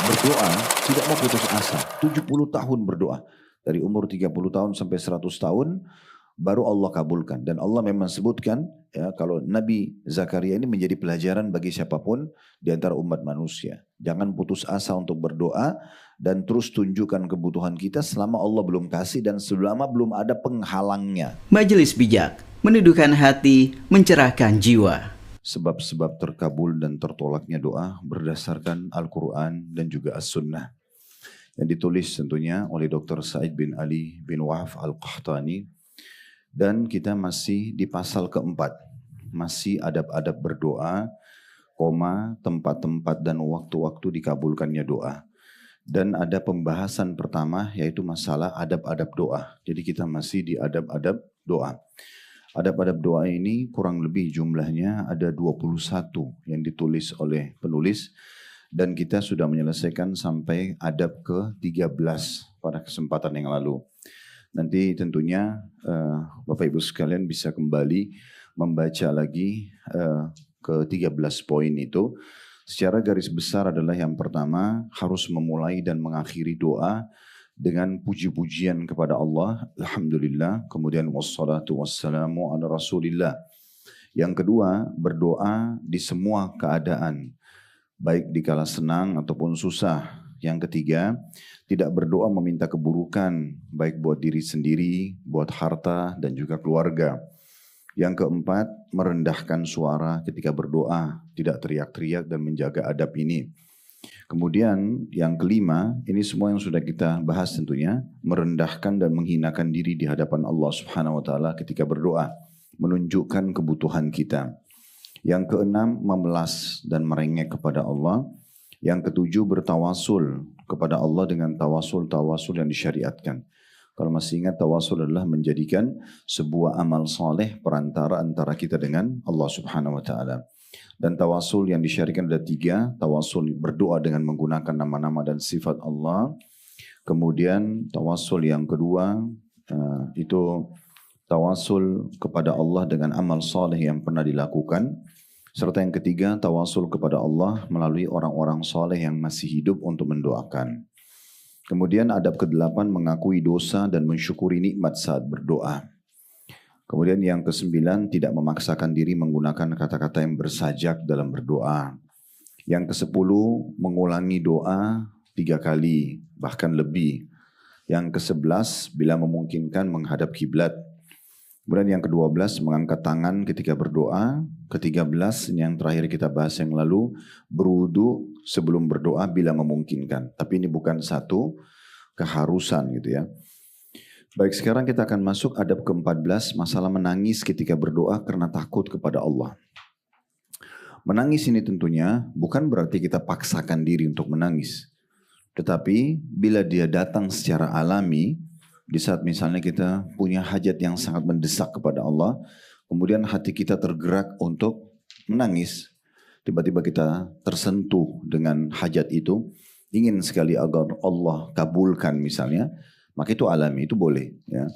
berdoa tidak mau putus asa. 70 tahun berdoa. Dari umur 30 tahun sampai 100 tahun baru Allah kabulkan. Dan Allah memang sebutkan ya kalau Nabi Zakaria ini menjadi pelajaran bagi siapapun di antara umat manusia. Jangan putus asa untuk berdoa dan terus tunjukkan kebutuhan kita selama Allah belum kasih dan selama belum ada penghalangnya. Majelis Bijak, meneduhkan hati, mencerahkan jiwa. Sebab-sebab terkabul dan tertolaknya doa berdasarkan Al-Quran dan juga As-Sunnah. Yang ditulis tentunya oleh Dr. Said bin Ali bin Wahab Al-Qahtani. Dan kita masih di pasal keempat. Masih adab-adab berdoa, tempat-tempat dan waktu-waktu dikabulkannya doa. Dan ada pembahasan pertama yaitu masalah adab-adab doa. Jadi kita masih di adab-adab doa. Adab-adab doa ini kurang lebih jumlahnya ada 21 yang ditulis oleh penulis. Dan kita sudah menyelesaikan sampai adab ke-13 pada kesempatan yang lalu. Nanti tentunya Bapak Ibu sekalian bisa kembali membaca lagi ke-13 poin itu. Secara garis besar adalah yang pertama harus memulai dan mengakhiri doa dengan puji-pujian kepada Allah, alhamdulillah, kemudian wassalatu wassalamu ala rasulillah. Yang kedua, berdoa di semua keadaan, baik di kala senang ataupun susah. Yang ketiga, tidak berdoa meminta keburukan, baik buat diri sendiri, buat harta, dan juga keluarga. Yang keempat, merendahkan suara ketika berdoa, tidak teriak-teriak dan menjaga adab ini. Kemudian yang kelima, ini semua yang sudah kita bahas tentunya, merendahkan dan menghinakan diri di hadapan Allah Subhanahu wa taala ketika berdoa, menunjukkan kebutuhan kita. Yang keenam, memelas dan merengek kepada Allah. Yang ketujuh, bertawasul kepada Allah dengan tawasul-tawasul yang disyariatkan. Kalau masih ingat, tawasul adalah menjadikan sebuah amal soleh perantara antara kita dengan Allah Subhanahu wa taala. Dan tawasul yang disyariatkan ada 3, tawasul berdoa dengan menggunakan nama-nama dan sifat Allah. Kemudian tawasul yang kedua itu tawasul kepada Allah dengan amal saleh yang pernah dilakukan. Serta yang ketiga, tawasul kepada Allah melalui orang-orang saleh yang masih hidup untuk mendoakan. Kemudian adab ke-8, mengakui dosa dan mensyukuri nikmat saat berdoa. Kemudian yang ke-9, tidak memaksakan diri menggunakan kata-kata yang bersajak dalam berdoa. Yang ke-10, mengulangi doa 3 kali, bahkan lebih. Yang ke-11, bila memungkinkan menghadap kiblat. Kemudian yang ke-12, mengangkat tangan ketika berdoa. Ke-13, ini yang terakhir kita bahas yang lalu, berwudu sebelum berdoa bila memungkinkan. Tapi ini bukan satu keharusan gitu ya. Baik, sekarang kita akan masuk adab ke-14, masalah menangis ketika berdoa karena takut kepada Allah. Menangis ini tentunya bukan berarti kita paksakan diri untuk menangis. Tetapi bila dia datang secara alami, di saat misalnya kita punya hajat yang sangat mendesak kepada Allah, kemudian hati kita tergerak untuk menangis, tiba-tiba kita tersentuh dengan hajat itu, ingin sekali agar Allah kabulkan misalnya, maka itu alami, itu boleh. Ya.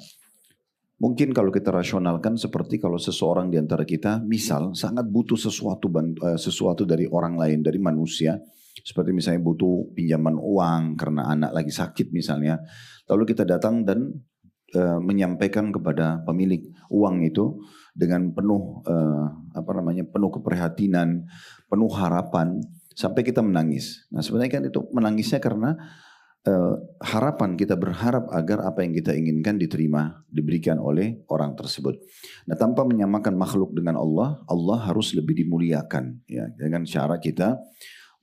Mungkin kalau kita rasionalkan seperti kalau seseorang di antara kita, misal sangat butuh sesuatu dari orang lain, dari manusia, seperti misalnya butuh pinjaman uang karena anak lagi sakit misalnya, lalu kita datang dan menyampaikan kepada pemilik uang itu dengan penuh penuh keprihatinan, penuh harapan, sampai kita menangis. Nah sebenarnya kan itu menangisnya karena harapan, kita berharap agar apa yang kita inginkan diterima, diberikan oleh orang tersebut. Nah tanpa menyamakan makhluk dengan Allah, Allah harus lebih dimuliakan ya, dengan cara kita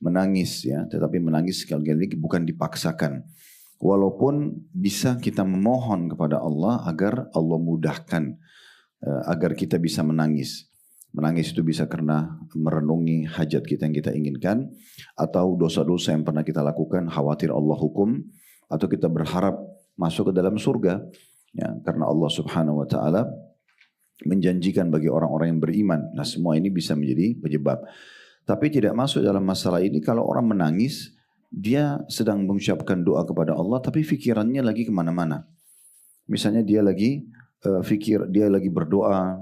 menangis ya, tetapi menangis sekali lagi bukan dipaksakan. Walaupun bisa kita memohon kepada Allah agar Allah mudahkan agar kita bisa menangis. Menangis itu bisa karena merenungi hajat kita yang kita inginkan, atau dosa-dosa yang pernah kita lakukan, khawatir Allah hukum, atau kita berharap masuk ke dalam surga, ya, karena Allah Subhanahu Wa Taala menjanjikan bagi orang-orang yang beriman. Nah semua ini bisa menjadi penyebab. Tapi tidak masuk dalam masalah ini kalau orang menangis, dia sedang mengucapkan doa kepada Allah, tapi fikirannya lagi kemana-mana. Misalnya dia lagi dia lagi berdoa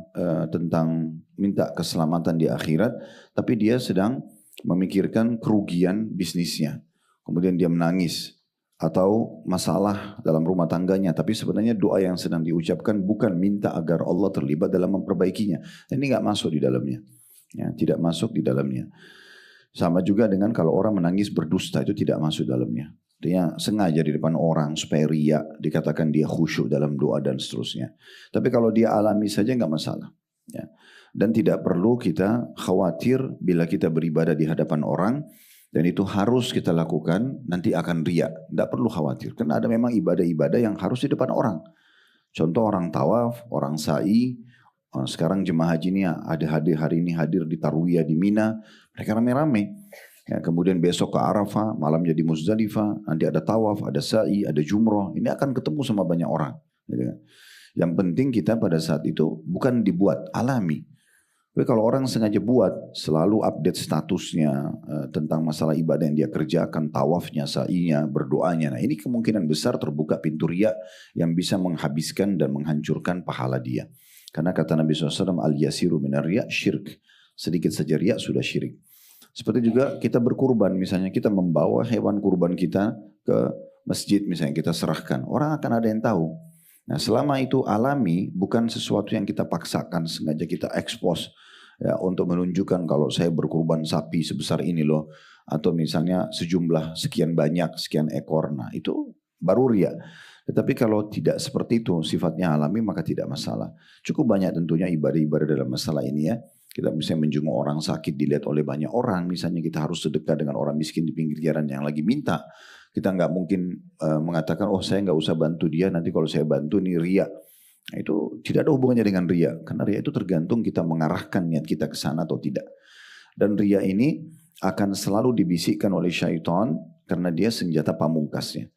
tentang minta keselamatan di akhirat, tapi dia sedang memikirkan kerugian bisnisnya, kemudian dia menangis, atau masalah dalam rumah tangganya, tapi sebenarnya doa yang sedang diucapkan bukan minta agar Allah terlibat dalam memperbaikinya. Ini nggak masuk di dalamnya, ya, tidak masuk di dalamnya. Sama juga dengan kalau orang menangis berdusta, itu tidak masuk dalamnya. Dia sengaja di depan orang supaya riya, dikatakan dia khusyuk dalam doa dan seterusnya. Tapi kalau dia alami saja nggak masalah. Ya. Dan tidak perlu kita khawatir bila kita beribadah di hadapan orang, dan itu harus kita lakukan, nanti akan riya. Tidak perlu khawatir. Karena ada memang ibadah-ibadah yang harus di depan orang. Contoh orang tawaf, orang sa'i. Sekarang jemaah haji ini ada hari ini hadir di Tarwiyah di Mina. Mereka rame-rame. Ya, kemudian besok ke Arafah, malamnya di Muzdalifah. Nanti ada tawaf, ada sa'i, ada jumroh. Ini akan ketemu sama banyak orang. Yang penting kita pada saat itu bukan dibuat, alami. Tapi kalau orang sengaja buat, selalu update statusnya tentang masalah ibadah yang dia kerjakan, tawafnya, sa'inya, berdoanya. Nah ini kemungkinan besar terbuka pintu riya yang bisa menghabiskan dan menghancurkan pahala dia. Karena kata Nabi SAW, al-yasiru minar riya syirk. Sedikit saja riya sudah syirik. Seperti juga kita berkurban, misalnya kita membawa hewan kurban kita ke masjid, misalnya kita serahkan. Orang akan ada yang tahu. Nah selama itu alami, bukan sesuatu yang kita paksakan, sengaja kita expose. Ya, untuk menunjukkan kalau saya berkurban sapi sebesar ini loh, atau misalnya sejumlah sekian banyak, sekian ekor, nah itu baru riya. Tetapi kalau tidak seperti itu, sifatnya alami, maka tidak masalah. Cukup banyak tentunya ibadah-ibadah dalam masalah ini ya. Kita bisa menjenguk orang sakit dilihat oleh banyak orang, misalnya kita harus sedekah dengan orang miskin di pinggir jalan yang lagi minta. Kita nggak mungkin mengatakan, oh saya nggak usah bantu dia, nanti kalau saya bantu ini riya. Nah, itu tidak ada hubungannya dengan riya, karena riya itu tergantung kita mengarahkan niat kita ke sana atau tidak. Dan riya ini akan selalu dibisikkan oleh syaitan karena dia senjata pamungkasnya.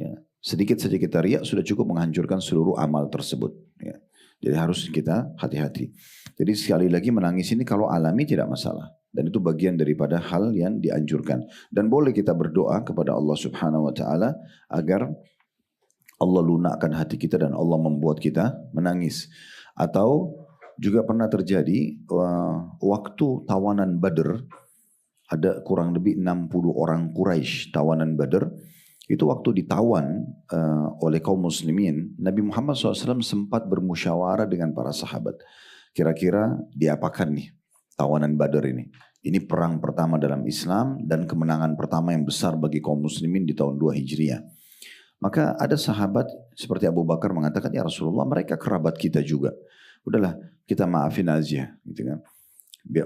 Ya. Sedikit saja kita riya sudah cukup menghancurkan seluruh amal tersebut. Ya. Jadi harus kita hati-hati. Jadi sekali lagi menangis ini kalau alami tidak masalah. Dan itu bagian daripada hal yang dianjurkan. Dan boleh kita berdoa kepada Allah Subhanahu Wa Taala agar Allah lunakkan hati kita dan Allah membuat kita menangis. Atau juga pernah terjadi waktu tawanan Badr, ada kurang lebih 60 orang Quraisy tawanan Badr. Itu waktu ditawan oleh kaum muslimin, Nabi Muhammad SAW sempat bermusyawarah dengan para sahabat. Kira-kira diapakan nih tawanan Badr ini? Ini perang pertama dalam Islam dan kemenangan pertama yang besar bagi kaum muslimin di tahun 2 Hijriah. Maka ada sahabat seperti Abu Bakar mengatakan, ya Rasulullah mereka kerabat kita juga. Udahlah kita maafin aja. Gitu kan.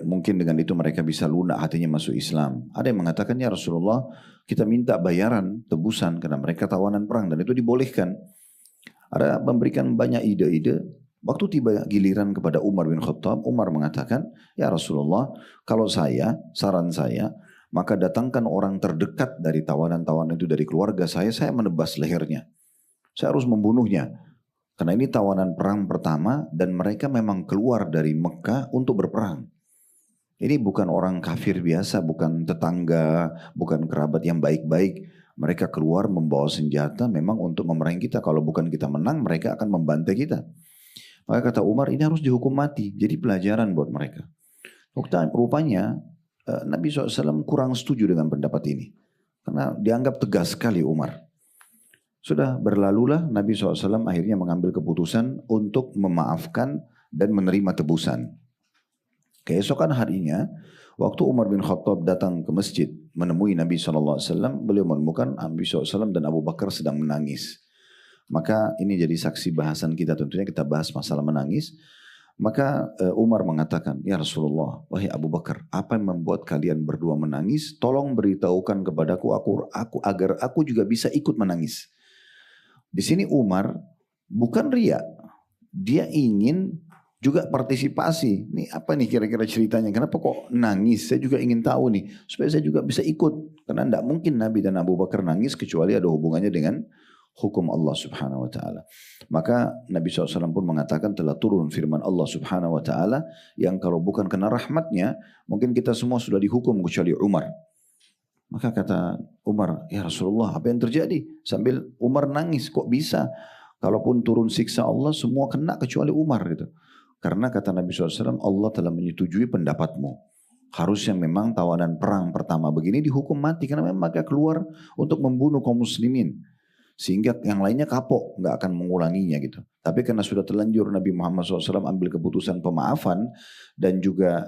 Mungkin dengan itu mereka bisa lunak hatinya masuk Islam. Ada yang mengatakan, ya Rasulullah kita minta bayaran, tebusan karena mereka tawanan perang. Dan itu dibolehkan. Ada memberikan banyak ide-ide. Waktu tiba giliran kepada Umar bin Khattab, Umar mengatakan, ya Rasulullah kalau saran saya, maka datangkan orang terdekat dari tawanan-tawanan itu dari keluarga saya menebas lehernya. Saya harus membunuhnya. Karena ini tawanan perang pertama dan mereka memang keluar dari Mekah untuk berperang. Ini bukan orang kafir biasa, bukan tetangga, bukan kerabat yang baik-baik. Mereka keluar membawa senjata memang untuk memerangi kita. Kalau bukan kita menang, mereka akan membantai kita. Maka kata Umar, ini harus dihukum mati. Jadi pelajaran buat mereka. Rupanya Nabi SAW kurang setuju dengan pendapat ini. Karena dianggap tegas sekali Umar. Sudah berlalulah Nabi SAW akhirnya mengambil keputusan untuk memaafkan dan menerima tebusan. Keesokan harinya, waktu Umar bin Khattab datang ke masjid menemui Nabi SAW, beliau menemukan Nabi SAW dan Abu Bakar sedang menangis. Maka ini jadi saksi bahasan kita, tentunya kita bahas masalah menangis. Maka Umar mengatakan, ya Rasulullah, wahai Abu Bakar, apa yang membuat kalian berdua menangis? Tolong beritahukan kepadaku agar aku juga bisa ikut menangis. Di sini Umar bukan riya, dia ingin juga partisipasi. Ini apa nih kira-kira ceritanya? Kenapa kok nangis? Saya juga ingin tahu nih, supaya saya juga bisa ikut. Karena tidak mungkin Nabi dan Abu Bakar nangis kecuali ada hubungannya dengan hukum Allah Subhanahu Wa Taala. Maka Nabi SAW pun mengatakan telah turun firman Allah Subhanahu Wa Taala yang kalau bukan kena rahmatnya mungkin kita semua sudah dihukum kecuali Umar. Maka kata Umar, ya Rasulullah apa yang terjadi? Sambil Umar nangis, kok bisa? Kalaupun turun siksa Allah semua kena kecuali Umar gitu. Karena kata Nabi SAW, Allah telah menyetujui pendapatmu. Harusnya memang tawanan perang pertama begini dihukum mati karena memang mereka keluar untuk membunuh kaum muslimin. Sehingga yang lainnya kapok, nggak akan mengulanginya gitu. Tapi karena sudah terlanjur Nabi Muhammad SAW ambil keputusan pemaafan dan juga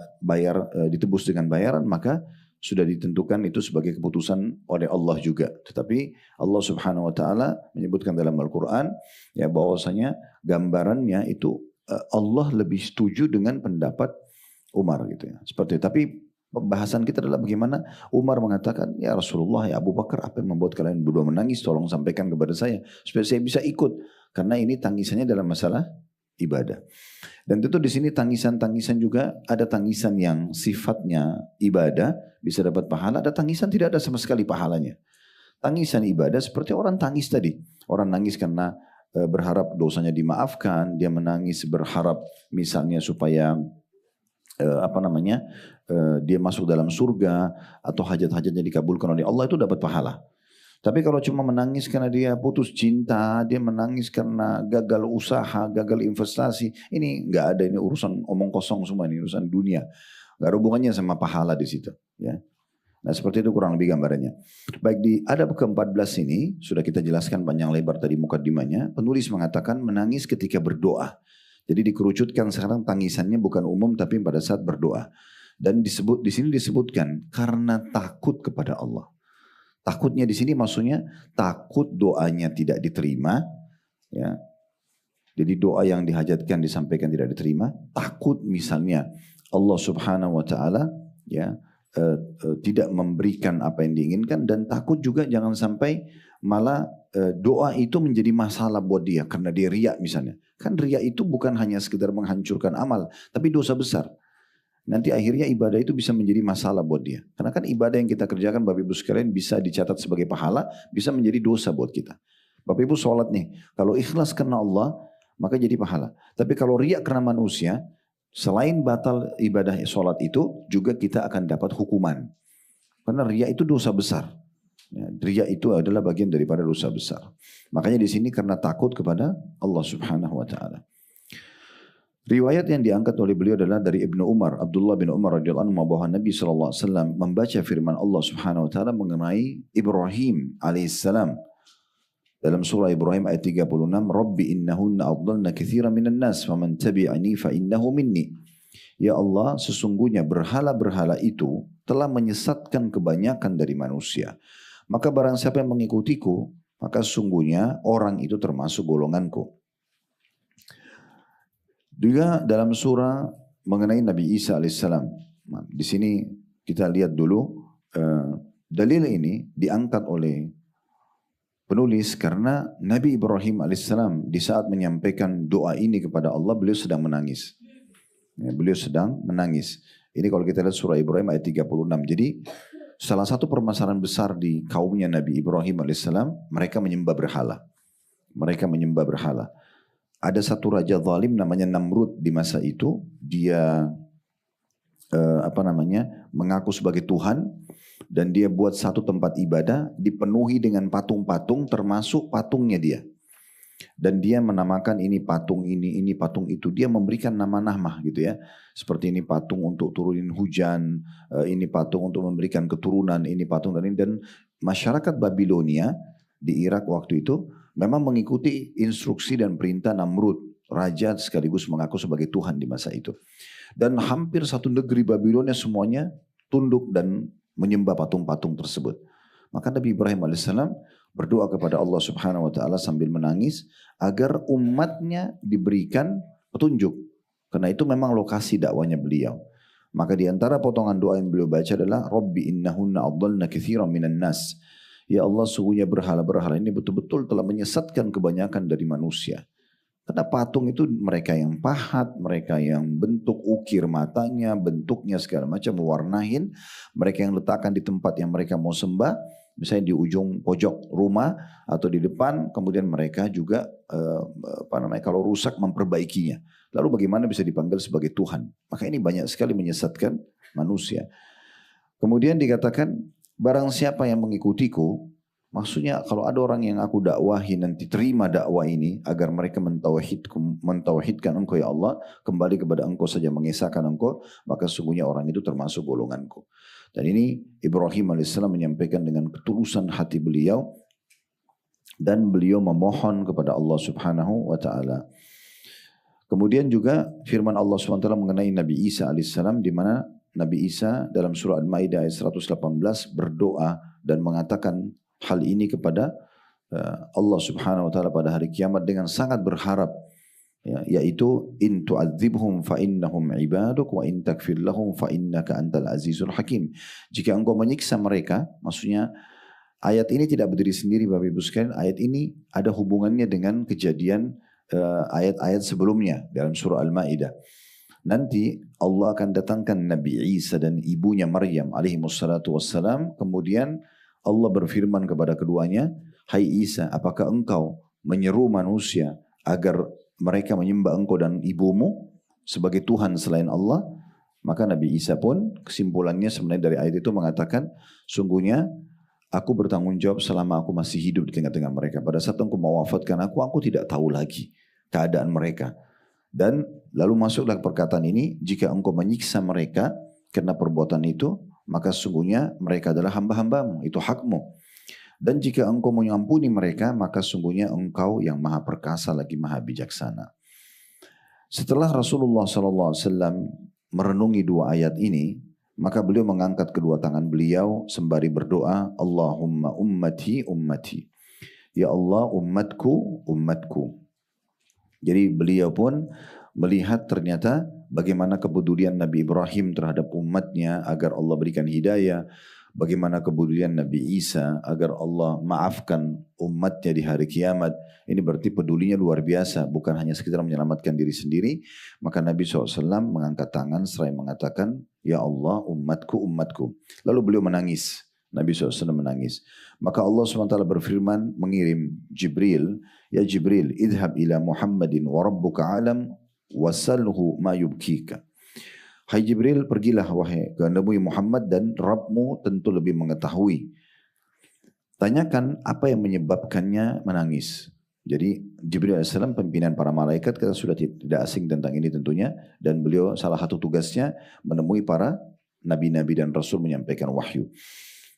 ditebus dengan bayaran, maka sudah ditentukan itu sebagai keputusan oleh Allah juga. Tetapi Allah Subhanahu Wa Taala menyebutkan dalam Al-Quran ya bahwasanya gambarannya itu Allah lebih setuju dengan pendapat Umar gitu ya. Seperti itu. Tapi pembahasan kita adalah bagaimana Umar mengatakan, ya Rasulullah, ya Abu Bakar, apa yang membuat kalian berdua menangis? Tolong sampaikan kepada saya supaya saya bisa ikut. Karena ini tangisannya dalam masalah ibadah. Dan tentu di sini tangisan-tangisan juga ada tangisan yang sifatnya ibadah bisa dapat pahala, ada tangisan tidak ada sama sekali pahalanya. Tangisan ibadah seperti orang tangis tadi. Orang nangis karena berharap dosanya dimaafkan, dia menangis berharap misalnya supaya dia masuk dalam surga atau hajat-hajatnya dikabulkan oleh Allah, itu dapat pahala. Tapi kalau cuma menangis karena dia putus cinta, dia menangis karena gagal usaha, gagal investasi, ini nggak ada, ini urusan omong kosong semua, ini urusan dunia, nggak ada hubungannya sama pahala di situ. Ya. Nah seperti itu kurang lebih gambarannya. Baik, di adab ke-14 ini sudah kita jelaskan panjang lebar tadi mukaddimahnya. Penulis mengatakan menangis ketika berdoa. Jadi dikerucutkan sekarang tangisannya bukan umum tapi pada saat berdoa. Dan di sini disebutkan karena takut kepada Allah. Takutnya di sini maksudnya takut doanya tidak diterima, ya. Jadi doa yang dihajatkan disampaikan tidak diterima. Takut misalnya Allah Subhanahu Wa Taala ya tidak memberikan apa yang diinginkan, dan takut juga jangan sampai malah doa itu menjadi masalah buat dia karena dia riya misalnya. Kan riya itu bukan hanya sekedar menghancurkan amal, tapi dosa besar. Nanti akhirnya ibadah itu bisa menjadi masalah buat dia. Karena kan ibadah yang kita kerjakan Bapak Ibu sekalian bisa dicatat sebagai pahala, bisa menjadi dosa buat kita. Bapak Ibu sholat nih, kalau ikhlas karena Allah, maka jadi pahala. Tapi kalau riya karena manusia, selain batal ibadah sholat itu, juga kita akan dapat hukuman. Karena riya itu dosa besar. Ya, riya itu adalah bagian daripada dosa besar. Makanya di sini karena takut kepada Allah Subhanahu Wa Taala. Riwayat yang diangkat oleh beliau adalah dari Ibnu Umar, Abdullah bin Umar radhiyallahu anhu, bahwa Nabi SAW membaca firman Allah Subhanahu Wa Taala mengenai Ibrahim alaihissalam dalam surah Ibrahim ayat 36, Rabbi innahunna adlalna katsiran minan nas faman tabi'ani fa innahu minni. Ya Allah, sesungguhnya berhala-berhala itu telah menyesatkan kebanyakan dari manusia. Maka barang siapa yang mengikutiku, maka sesungguhnya orang itu termasuk golonganku. Juga dalam surah mengenai Nabi Isa alaihissalam. Di sini kita lihat dulu dalil ini diangkat oleh penulis karena Nabi Ibrahim alaihissalam di saat menyampaikan doa ini kepada Allah, beliau sedang menangis. Ya, beliau sedang menangis. Ini kalau kita lihat surah Ibrahim ayat 36. Jadi salah satu permasalahan besar di kaumnya Nabi Ibrahim alaihissalam, mereka menyembah berhala. Mereka menyembah berhala. Ada satu raja zalim namanya Namrud di masa itu, dia mengaku sebagai Tuhan, dan dia buat satu tempat ibadah dipenuhi dengan patung-patung, termasuk patungnya dia. Dan dia menamakan ini patung ini patung itu. Dia memberikan nama-nama gitu ya. Seperti ini patung untuk turunin hujan, ini patung untuk memberikan keturunan, ini patung dan ini. Dan masyarakat Babilonia di Irak waktu itu memang mengikuti instruksi dan perintah Namrud, raja sekaligus mengaku sebagai Tuhan di masa itu. Dan hampir satu negeri Babilonia semuanya tunduk dan menyembah patung-patung tersebut. Maka Nabi Ibrahim alaihissalam berdoa kepada Allah Subhanahu Wa Taala sambil menangis agar umatnya diberikan petunjuk. Karena itu memang lokasi dakwanya beliau. Maka di antara potongan doa yang beliau baca adalah Rabbi innahunna adlalna katsiran minan nas. Ya Allah, sungguhnya berhala-berhala ini betul-betul telah menyesatkan kebanyakan dari manusia. Karena patung itu mereka yang pahat, mereka yang bentuk ukir matanya, bentuknya segala macam, mewarnain. Mereka yang letakkan di tempat yang mereka mau sembah, misalnya di ujung pojok rumah atau di depan, kemudian mereka juga kalau rusak memperbaikinya. Lalu bagaimana bisa dipanggil sebagai Tuhan? Maka ini banyak sekali menyesatkan manusia. Kemudian dikatakan, barang siapa yang mengikutiku, Maksudnya kalau ada orang yang aku dakwahi nanti terima dakwah ini agar mereka mentauhidkan engkau ya Allah, kembali kepada engkau saja mengesahkan engkau, maka sungguhnya orang itu termasuk golonganku. Dan ini Ibrahim alaihissalam menyampaikan dengan ketulusan hati beliau dan beliau memohon kepada Allah Subhanahu wa taala. Kemudian juga firman Allah SWT mengenai Nabi Isa alaihissalam di mana Nabi Isa dalam surah Al-Maidah ayat 118 berdoa dan mengatakan hal ini kepada Allah Subhanahu wa taala pada hari kiamat dengan sangat berharap, yaitu in tu'adzibhum fa innahum ibaduk wa in takfir lahum fa innaka antal azizul hakim. Jika engkau menyiksa mereka, maksudnya ayat ini tidak berdiri sendiri Bapak Ibu sekalian, ayat ini ada hubungannya dengan kejadian ayat-ayat sebelumnya dalam surah Al-Maidah. Nanti Allah akan datangkan Nabi Isa dan ibunya Maryam alaihimussalatu wassalam, kemudian Allah berfirman kepada keduanya, hai Isa, apakah engkau menyeru manusia agar mereka menyembah engkau dan ibumu sebagai Tuhan selain Allah? Maka Nabi Isa pun kesimpulannya sebenarnya dari ayat itu mengatakan, sungguhnya aku bertanggung jawab selama aku masih hidup di tengah-tengah mereka. Pada saat engkau mewafatkan aku tidak tahu lagi keadaan mereka. Dan lalu masuklah perkataan ini, jika engkau menyiksa mereka karena perbuatan itu, maka sungguhnya mereka adalah hamba-hambamu, itu hakmu. Dan jika engkau mengampuni mereka, maka sungguhnya engkau yang maha perkasa lagi maha bijaksana. Setelah Rasulullah SAW merenungi dua ayat ini, maka beliau mengangkat kedua tangan beliau sembari berdoa, Allahumma ummati ummati. Ya Allah umatku umatku. Jadi beliau pun melihat ternyata bagaimana kepedulian Nabi Ibrahim terhadap umatnya agar Allah berikan hidayah. Bagaimana kepedulian Nabi Isa agar Allah maafkan umatnya di hari kiamat. Ini berarti pedulinya luar biasa. Bukan hanya sekedar menyelamatkan diri sendiri. Maka Nabi SAW mengangkat tangan seraya mengatakan, Ya Allah umatku umatku. Lalu beliau menangis. Nabi SAW menangis. Maka Allah SWT berfirman mengirim Jibril. Ya Jibril, idhab ila Muhammadin wa rabbuka alam wasalhu ma yubkika. Hai Jibril, pergilah wahai kepada Muhammad dan Rabbmu tentu lebih mengetahui. Tanyakan apa yang menyebabkannya menangis. Jadi Jibril AS pimpinan para malaikat, kita sudah tidak asing tentang ini tentunya. Dan beliau salah satu tugasnya menemui para nabi-nabi dan rasul menyampaikan wahyu.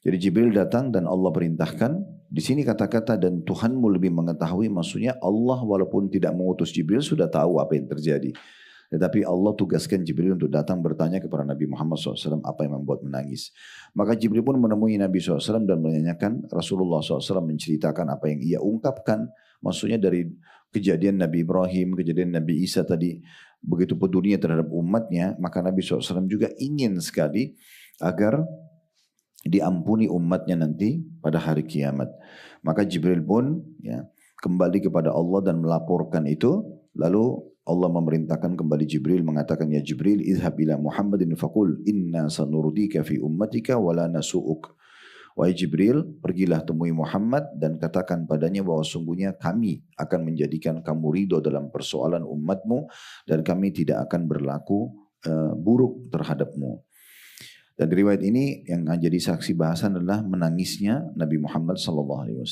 Jadi Jibril datang dan Allah perintahkan. Di sini kata-kata dan Tuhanmu lebih mengetahui, maksudnya Allah walaupun tidak mengutus Jibril sudah tahu apa yang terjadi. Tetapi Allah tugaskan Jibril untuk datang bertanya kepada Nabi Muhammad SAW apa yang membuat menangis. Maka Jibril pun menemui Nabi SAW dan menanyakan, Rasulullah SAW menceritakan apa yang ia ungkapkan. Maksudnya dari kejadian Nabi Ibrahim, kejadian Nabi Isa tadi, begitu pedulinya terhadap umatnya, maka Nabi SAW juga ingin sekali agar diampuni umatnya nanti pada hari kiamat. Maka Jibril pun kembali kepada Allah dan melaporkan itu. Lalu Allah memerintahkan kembali Jibril mengatakan, ya Jibril idhab ila Muhammadin faqul inna sanurdika fi ummatika wala nasu'uk. Wahai Jibril, pergilah temui Muhammad dan katakan padanya bahwa sungguhnya kami akan menjadikan kamu ridho dalam persoalan umatmu dan kami tidak akan berlaku buruk terhadapmu. Dan riwayat ini yang jadi saksi bahasan adalah menangisnya Nabi Muhammad SAW.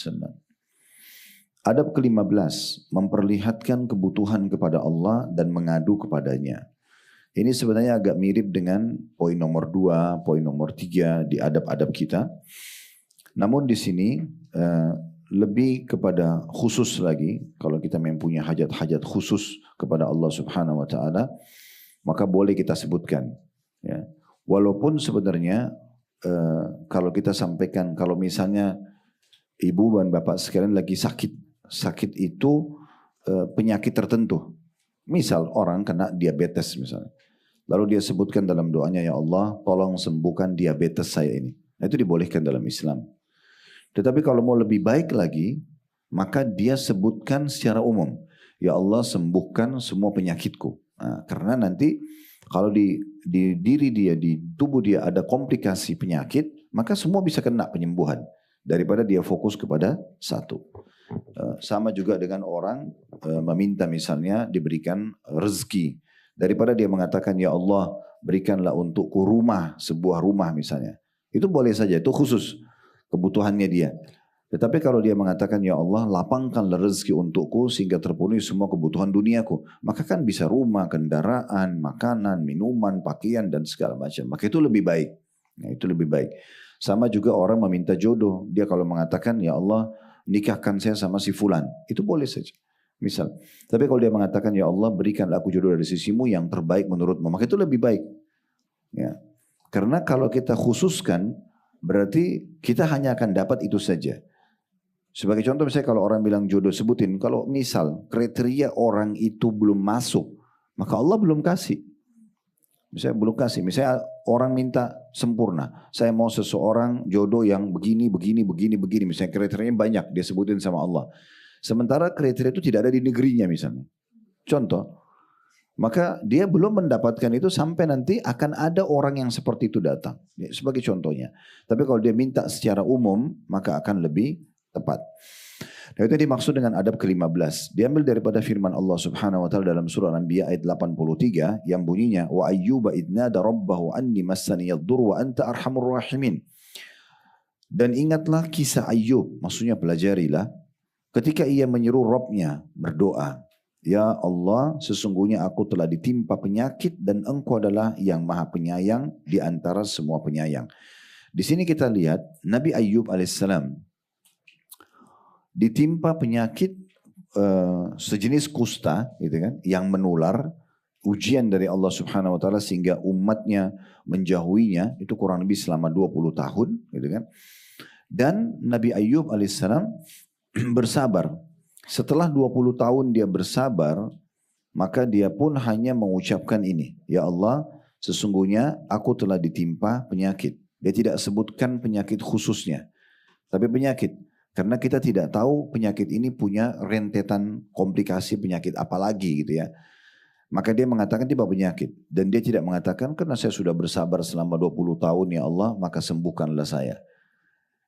Adab ke-15, memperlihatkan kebutuhan kepada Allah dan mengadu kepadanya. Ini sebenarnya agak mirip dengan poin nomor 2, poin nomor 3 di adab-adab kita. Namun di sini lebih kepada khusus lagi, kalau kita mempunyai hajat-hajat khusus kepada Allah Subhanahu Wa Taala, maka boleh kita sebutkan. Ya. Walaupun sebenarnya kalau kita sampaikan, kalau misalnya ibu dan bapak sekalian lagi sakit itu penyakit tertentu. Misal orang kena diabetes misalnya. Lalu dia sebutkan dalam doanya, ya Allah tolong sembuhkan diabetes saya ini. Nah, itu dibolehkan dalam Islam. Tetapi kalau mau lebih baik lagi, maka dia sebutkan secara umum. Ya Allah sembuhkan semua penyakitku. Nah, karena nanti kalau di diri dia, di tubuh dia ada komplikasi penyakit, maka semua bisa kena penyembuhan. Daripada dia fokus kepada satu. Sama juga dengan orang meminta misalnya diberikan rezeki. Daripada dia mengatakan, ya Allah berikanlah untukku rumah, sebuah rumah misalnya. Itu boleh saja, itu khusus kebutuhannya dia. Tetapi kalau dia mengatakan, ya Allah lapangkanlah rezeki untukku sehingga terpenuhi semua kebutuhan duniaku. Maka kan bisa rumah, kendaraan, makanan, minuman, pakaian dan segala macam. Maka itu lebih baik. Nah, itu lebih baik. Sama juga orang meminta jodoh. Dia kalau mengatakan, ya Allah nikahkan saya sama si fulan. Itu boleh saja. Misal. Tapi kalau dia mengatakan, ya Allah berikanlah aku jodoh dari sisimu yang terbaik menurutmu. Maka itu lebih baik. Ya. Karena kalau kita khususkan, berarti kita hanya akan dapat itu saja. Sebagai contoh misalnya kalau orang bilang jodoh, sebutin. Kalau misal kriteria orang itu belum masuk, maka Allah belum kasih. Misalnya belum kasih. Misalnya orang minta sempurna. Saya mau seseorang jodoh yang begini. Misalnya kriterianya banyak dia sebutin sama Allah. Sementara kriteria itu tidak ada di negerinya misalnya. Contoh. Maka dia belum mendapatkan itu sampai nanti akan ada orang yang seperti itu datang. Sebagai contohnya. Tapi kalau dia minta secara umum, maka akan lebih tepat. Dan itu dimaksud dengan adab ke-15. Diambil daripada firman Allah Subhanahu wa taala dalam surah Al-Anbiya ayat 83 yang bunyinya wa ayyuba idnada rabbahu anni massani yadhur wa anta arhamur rahimin. Dan ingatlah kisah Ayyub, maksudnya pelajarilah ketika ia menyeru Rabbnya berdoa, ya Allah sesungguhnya aku telah ditimpa penyakit dan engkau adalah yang maha penyayang di antara semua penyayang. Di sini kita lihat Nabi Ayyub alaihissalam ditimpa penyakit sejenis kusta gitu kan, yang menular, ujian dari Allah Subhanahu wa taala sehingga umatnya menjauhinya itu kurang lebih selama 20 tahun gitu kan. Dan Nabi Ayyub alaihissalam bersabar. Setelah 20 tahun dia bersabar, maka dia pun hanya mengucapkan ini, ya Allah sesungguhnya aku telah ditimpa penyakit. Dia tidak sebutkan penyakit khususnya, tapi penyakit. Karena kita tidak tahu penyakit ini punya rentetan komplikasi penyakit apa lagi gitu ya. Maka dia mengatakan tiba penyakit. Dan dia tidak mengatakan karena saya sudah bersabar selama 20 tahun ya Allah maka sembuhkanlah saya.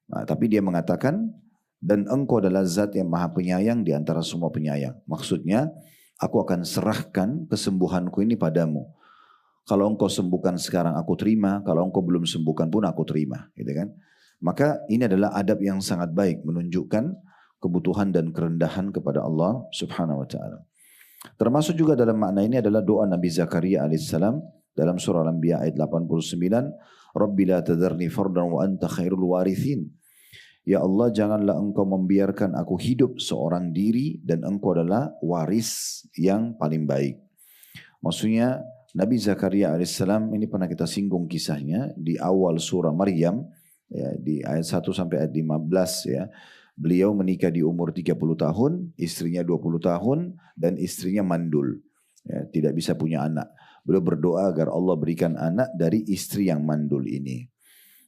Nah, tapi dia mengatakan dan engkau adalah zat yang maha penyayang di antara semua penyayang. Maksudnya aku akan serahkan kesembuhanku ini padamu. Kalau engkau sembuhkan sekarang aku terima. Kalau engkau belum sembuhkan pun aku terima. Gitu kan. Maka ini adalah adab yang sangat baik menunjukkan kebutuhan dan kerendahan kepada Allah Subhanahu wa taala. Termasuk juga dalam makna ini adalah doa Nabi Zakaria alaihissalam dalam surah Al-Anbiya ayat 89, Rabbi la tadharni fardan wa anta khairul warithin. Ya Allah janganlah engkau membiarkan aku hidup seorang diri dan engkau adalah waris yang paling baik. Maksudnya Nabi Zakaria alaihissalam ini pernah kita singgung kisahnya di awal surah Maryam. Ya, di ayat 1 sampai ayat 15 ya. Beliau menikah di umur 30 tahun, istrinya 20 tahun dan istrinya mandul. Ya, tidak bisa punya anak. Beliau berdoa agar Allah berikan anak dari istri yang mandul ini.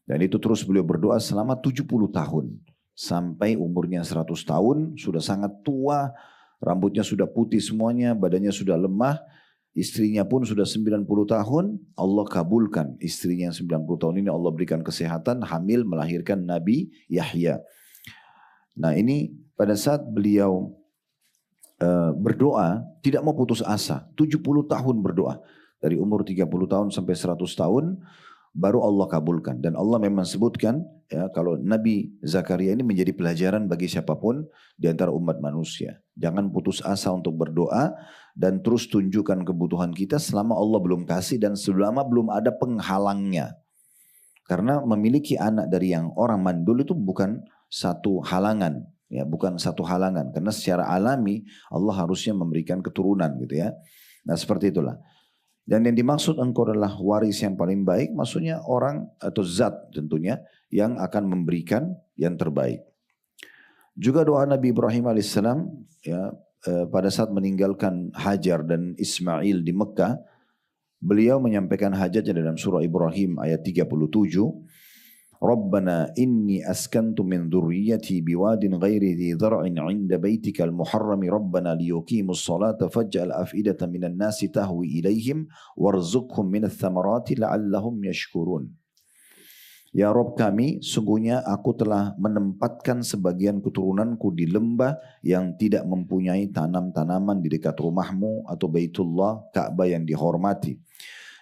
Dan itu terus beliau berdoa selama 70 tahun. Sampai umurnya 100 tahun, sudah sangat tua, rambutnya sudah putih semuanya, badannya sudah lemah. Istrinya pun sudah 90 tahun, Allah kabulkan istrinya yang 90 tahun ini, Allah berikan kesehatan, hamil melahirkan Nabi Yahya. Nah ini pada saat beliau berdoa, tidak mau putus asa, 70 tahun berdoa. Dari umur 30 tahun sampai 100 tahun, baru Allah kabulkan. Dan Allah memang sebutkan, ya, kalau Nabi Zakaria ini menjadi pelajaran bagi siapapun di antara umat manusia. Jangan putus asa untuk berdoa dan terus tunjukkan kebutuhan kita selama Allah belum kasih dan selama belum ada penghalangnya. Karena memiliki anak dari yang orang mandul itu bukan satu halangan, ya, bukan satu halangan. Karena secara alami Allah harusnya memberikan keturunan gitu ya. Nah seperti itulah. Dan yang dimaksud engkau adalah waris yang paling baik, maksudnya orang atau zat tentunya yang akan memberikan yang terbaik. Juga doa Nabi Ibrahim alaihissalam ya, pada saat meninggalkan Hajar dan Ismail di Mekah, beliau menyampaikan hajatnya dalam surah Ibrahim ayat 37. Rabbana inni askantu min dhurriyyati biwadin ghairi dhi dhar'in 'inda baitika al-muharrami rabbana liyuqimus salata faj'al af'idatan minan nasi tahwi ilaihim warzuqhum minats thamarati la'allahum yashkurun. Ya Rabb kami, sungguhnya aku telah menempatkan sebagian keturunanku di lembah yang tidak mempunyai tanam-tanaman di dekat rumahmu atau Baitullah, Ka'bah yang dihormati.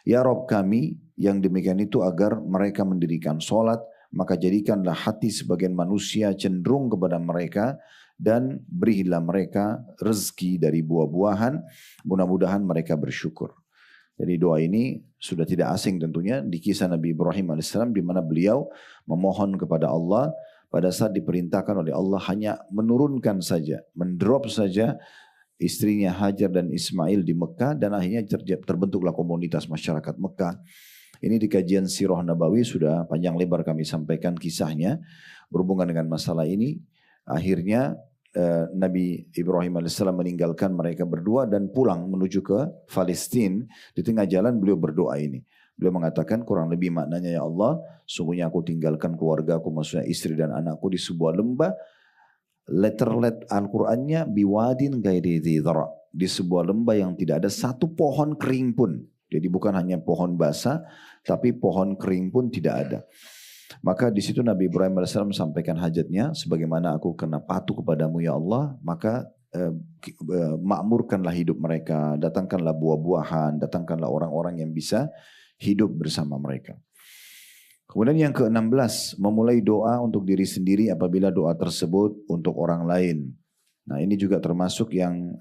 Ya Rabb kami, yang demikian itu agar mereka mendirikan sholat, maka jadikanlah hati sebagian manusia cenderung kepada mereka dan berilah mereka rezeki dari buah-buahan, mudah-mudahan mereka bersyukur. Jadi doa ini sudah tidak asing tentunya di kisah Nabi Ibrahim alaihissalam di mana beliau memohon kepada Allah pada saat diperintahkan oleh Allah hanya menurunkan saja, mendrop saja istrinya Hajar dan Ismail di Mekah dan akhirnya terbentuklah komunitas masyarakat Mekah. Ini di kajian Sirah Nabawi sudah panjang lebar kami sampaikan kisahnya berhubungan dengan masalah ini. Akhirnya Nabi Ibrahim AS meninggalkan mereka berdua dan pulang menuju ke Palestina. Di tengah jalan beliau berdoa ini. Beliau mengatakan kurang lebih maknanya, ya Allah, sungguhnya aku tinggalkan keluarga aku, maksudnya istri dan anakku di sebuah lembah. Letter Al-Qur'annya biwadin ghairi dzi dzara, di sebuah lembah yang tidak ada satu pohon kering pun. Jadi bukan hanya pohon basah, tapi pohon kering pun tidak ada. Maka di situ Nabi Ibrahim AS sampaikan hajatnya, sebagaimana aku kena patuh kepadamu ya Allah, maka makmurkanlah hidup mereka, datangkanlah buah-buahan, datangkanlah orang-orang yang bisa hidup bersama mereka. Kemudian yang ke-16, memulai doa untuk diri sendiri apabila doa tersebut untuk orang lain. Nah ini juga termasuk yang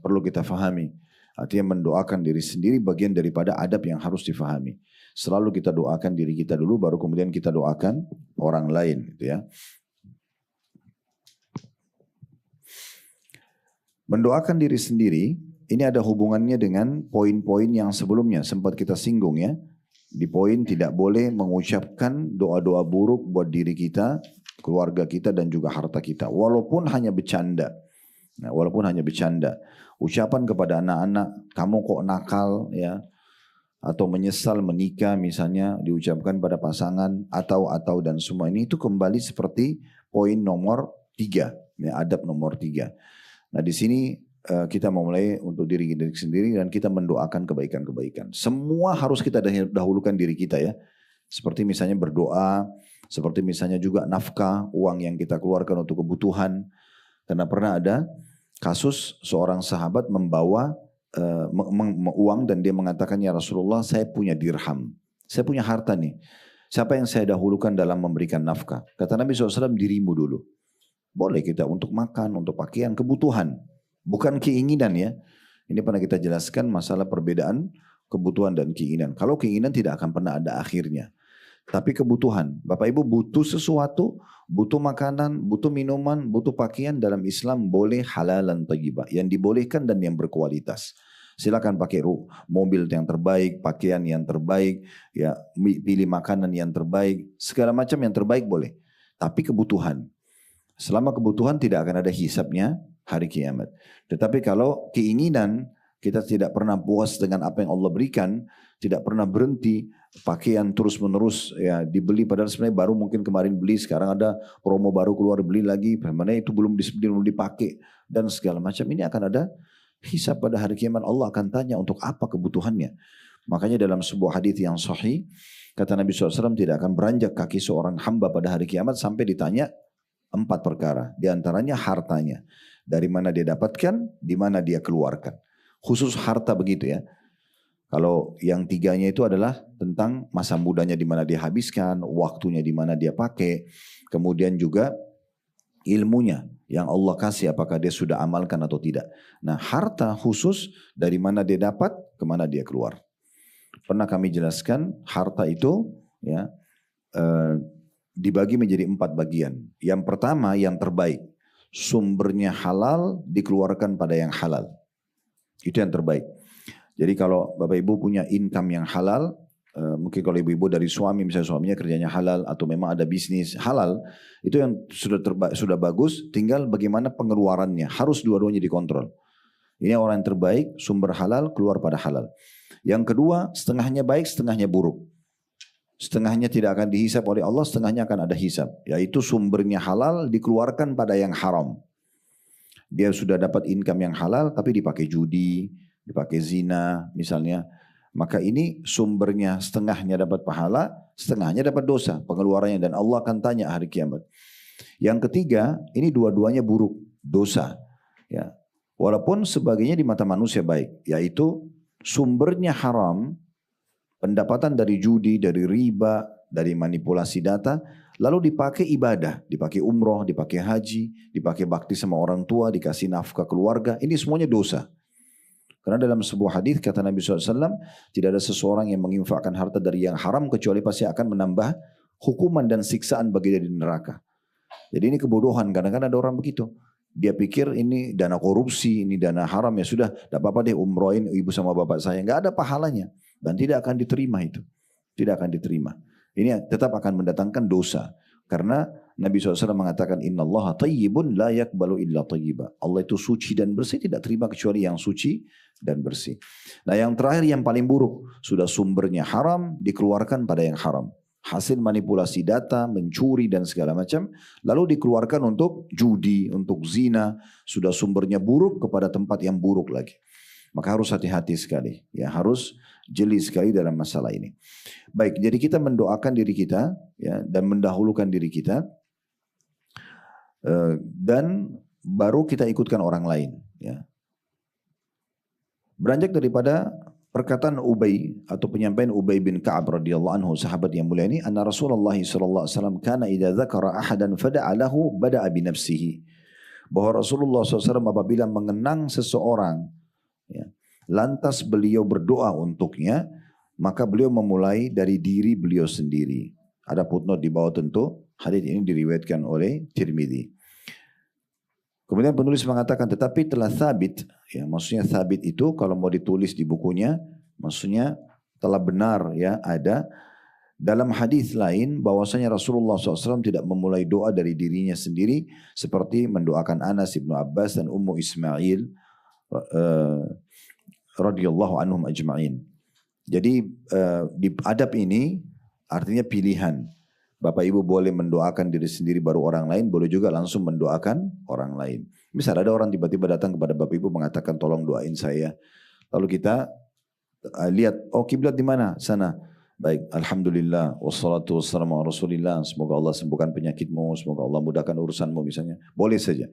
perlu kita fahami. Artinya mendoakan diri sendiri bagian daripada adab yang harus difahami. Selalu kita doakan diri kita dulu, baru kemudian kita doakan orang lain, gitu ya. Mendoakan diri sendiri ini ada hubungannya dengan poin-poin yang sebelumnya sempat kita singgung ya. Di poin tidak boleh mengucapkan doa-doa buruk buat diri kita, keluarga kita dan juga harta kita, walaupun hanya bercanda. Nah, walaupun hanya bercanda. Ucapan kepada anak-anak, kamu kok nakal ya, atau menyesal menikah misalnya diucapkan pada pasangan atau dan semua ini itu kembali seperti poin nomor 3, ya, adab nomor 3. Nah di sini kita memulai untuk diri sendiri dan kita mendoakan kebaikan-kebaikan. Semua harus kita dahulukan diri kita ya. Seperti misalnya berdoa, seperti misalnya juga nafkah, uang yang kita keluarkan untuk kebutuhan. Karena pernah ada kasus seorang sahabat membawa uang dan dia mengatakan, ya Rasulullah saya punya dirham, saya punya harta nih. Siapa yang saya dahulukan dalam memberikan nafkah? Kata Nabi SAW, dirimu dulu. Boleh kita untuk makan, untuk pakaian, kebutuhan. Bukan keinginan ya. Ini pernah kita jelaskan masalah perbedaan kebutuhan dan keinginan. Kalau keinginan tidak akan pernah ada akhirnya. Tapi kebutuhan, Bapak Ibu butuh sesuatu, butuh makanan, butuh minuman, butuh pakaian dalam Islam boleh halalan thayyibah, yang dibolehkan dan yang berkualitas. Silakan pakai mobil yang terbaik, pakaian yang terbaik, ya pilih makanan yang terbaik, segala macam yang terbaik boleh. Tapi kebutuhan, selama kebutuhan tidak akan ada hisabnya hari kiamat. Tetapi kalau keinginan, kita tidak pernah puas dengan apa yang Allah berikan, tidak pernah berhenti, pakaian terus menerus ya dibeli padahal sebenarnya baru mungkin kemarin beli, sekarang ada promo baru keluar beli lagi, bagaimana itu belum dipakai dan segala macam, ini akan ada hisab pada hari kiamat. Allah akan tanya untuk apa kebutuhannya. Makanya dalam sebuah hadis yang sahih kata Nabi SAW, tidak akan beranjak kaki seorang hamba pada hari kiamat sampai ditanya 4 perkara, di antaranya hartanya, dari mana dia dapatkan, di mana dia keluarkan. Khusus harta begitu ya. Kalau yang 3-nya itu adalah tentang masa mudanya di mana dia habiskan, waktunya di mana dia pakai, kemudian juga ilmunya yang Allah kasih apakah dia sudah amalkan atau tidak. Nah, harta khusus dari mana dia dapat, kemana dia keluar. Pernah kami jelaskan harta itu ya dibagi menjadi 4 bagian. Yang pertama yang terbaik, sumbernya halal dikeluarkan pada yang halal. Itu yang terbaik. Jadi kalau Bapak Ibu punya income yang halal, mungkin kalau ibu-ibu dari suami, misalnya suaminya kerjanya halal atau memang ada bisnis halal, itu yang sudah bagus, tinggal bagaimana pengeluarannya, harus dua-duanya dikontrol. Ini orang yang terbaik, sumber halal, keluar pada halal. Yang kedua, setengahnya baik, setengahnya buruk. Setengahnya tidak akan dihisab oleh Allah, setengahnya akan ada hisab, yaitu sumbernya halal dikeluarkan pada yang haram. Dia sudah dapat income yang halal tapi dipakai judi, dipakai zina misalnya. Maka ini sumbernya setengahnya dapat pahala, setengahnya dapat dosa pengeluarannya, dan Allah akan tanya hari kiamat. Yang ketiga, ini dua-duanya buruk, dosa. Ya. Walaupun sebagainya di mata manusia baik, yaitu sumbernya haram, pendapatan dari judi, dari riba, dari manipulasi data, lalu dipakai ibadah, dipakai umroh, dipakai haji, dipakai bakti sama orang tua, dikasih nafkah keluarga, ini semuanya dosa. Karena dalam sebuah hadis kata Nabi SAW, tidak ada seseorang yang menginfakkan harta dari yang haram kecuali pasti akan menambah hukuman dan siksaan bagi dia di neraka. Jadi ini kebodohan, kadang-kadang ada orang begitu. Dia pikir ini dana korupsi, ini dana haram, ya sudah, tidak apa-apa deh umrohin ibu sama bapak saya. Nggak ada pahalanya dan tidak akan diterima itu. Tidak akan diterima. Ini tetap akan mendatangkan dosa. Karena Nabi SAW mengatakan, Inna Allah tayyibun la yakbalu illa tayyiba. Allah itu suci dan bersih, tidak terima kecuali yang suci dan bersih. Nah yang terakhir yang paling buruk, sudah sumbernya haram, dikeluarkan pada yang haram. Hasil manipulasi data, mencuri dan segala macam, lalu dikeluarkan untuk judi, untuk zina, sudah sumbernya buruk kepada tempat yang buruk lagi. Maka harus hati-hati sekali, ya harus jeli sekali dalam masalah ini. Baik, jadi kita mendoakan diri kita, ya, dan mendahulukan diri kita, dan baru kita ikutkan orang lain. Ya. Beranjak daripada perkataan Ubay atau penyampaian Ubay bin Ka'ab radhiyallahu anhu, sahabat yang mulia ini, anna Rasulullah sallallahu alaihi wasallam kana idza dzakara ahadan fada'a lahu bada'a bi nafsihi. Bahwa Rasulullah SAW apabila mengenang seseorang, ya, lantas beliau berdoa untuknya, maka beliau memulai dari diri beliau sendiri. Ada footnote di bawah tentu, hadits ini diriwayatkan oleh Tirmidzi. Kemudian penulis mengatakan tetapi telah sabit, ya maksudnya sabit itu kalau mau ditulis di bukunya, maksudnya telah benar, ya ada dalam hadis lain bahwasanya Rasulullah SAW tidak memulai doa dari dirinya sendiri seperti mendoakan Anas ibnu Abbas dan Ummu Ismail radhiyallahu anhum ajma'in. Jadi di adab ini artinya pilihan. Bapak ibu boleh mendoakan diri sendiri baru orang lain, boleh juga langsung mendoakan orang lain. Misal ada orang tiba-tiba datang kepada bapak ibu mengatakan tolong doain saya. Lalu kita lihat, oh kiblat di mana? Sana. Baik, alhamdulillah, wassalatu wassalamu ala rasulillah. Semoga Allah sembuhkan penyakitmu, semoga Allah mudahkan urusanmu misalnya. Boleh saja.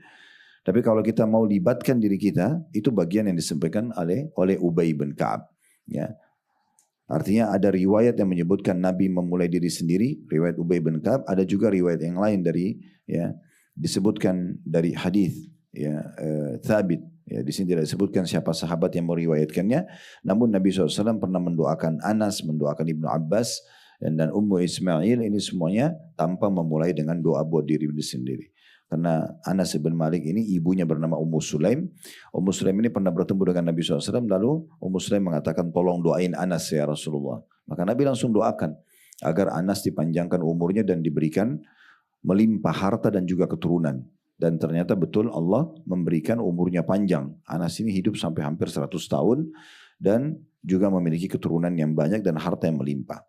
Tapi kalau kita mau libatkan diri kita, itu bagian yang disampaikan oleh Ubay bin Ka'ab. Ya. Artinya ada riwayat yang menyebutkan Nabi memulai diri sendiri, riwayat Ubay bin Ka'ab, ada juga riwayat yang lain dari, ya, disebutkan dari hadis, ya, Thabit, ya, di sini tidak disebutkan siapa sahabat yang meriwayatkannya, namun Nabi SAW pernah mendoakan Anas, mendoakan Ibnu Abbas dan Ummu Ismail, ini semuanya tanpa memulai dengan doa buat diri sendiri. Karena Anas bin Malik ini ibunya bernama Ummu Sulaim. Ummu Sulaim ini pernah bertemu dengan Nabi SAW. Lalu Ummu Sulaim mengatakan tolong doain Anas ya Rasulullah. Maka Nabi langsung doakan agar Anas dipanjangkan umurnya dan diberikan melimpah harta dan juga keturunan. Dan ternyata betul Allah memberikan umurnya panjang. Anas ini hidup sampai hampir 100 tahun. Dan juga memiliki keturunan yang banyak dan harta yang melimpah.